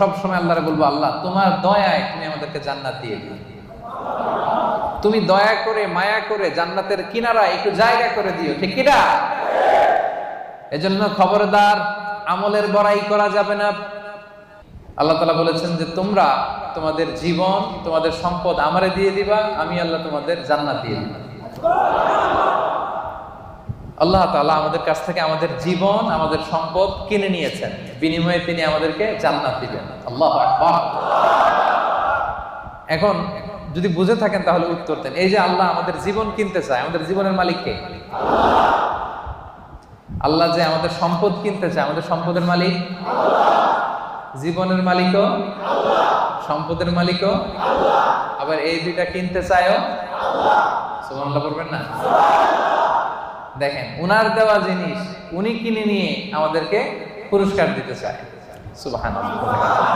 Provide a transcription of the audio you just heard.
সবসময় আল্লাহরে বলবো, আল্লাহ তোমার দয়ায় তুমি আমাদেরকে জান্নাত দিয়ে দিও, তুমি দয়া করে মায়া করে জান্নাতের কিনারা একটু জায়গা করে দিও, ঠিক কিনা? এজন্য খবরদার, আমলের বড়াই করা যাবে না। আল্লাহ তাআলা বলেছেন যে তোমরা তোমাদের জীবন তোমাদের সম্পদ আমারে দিয়ে দিবা, আমি আল্লাহ তোমাদের জান্নাত দিয়ে দিব। আল্লাহ তাআলা আমাদের কাছ থেকে আমাদের জীবন আমাদের সম্পদ কিনে নিয়েছেন, বিনিময়ে তিনি আমাদেরকে জান্নাত দিবেন। আল্লাহু আকবার। এখন যদি বুঝে থাকেন তাহলে উত্তর দেন। এই যে আল্লাহ আমাদের জীবন কিনতে চায়, আমাদের জীবনের মালিক কে? আল্লাহ যে আমাদের সম্পদ কিনতে চায়, আমাদের সম্পদের মালিক জীবনের মালিকও সম্পদের মালিকও আবার এই দুইটা কিনতে চায়ও। সুবহানাল্লাহ বলবেন না? দেখেন, উনার দেওয়া জিনিস উনি কিনে নিয়ে আমাদেরকে পুরস্কার দিতে চায়। সুবহানাল্লাহ।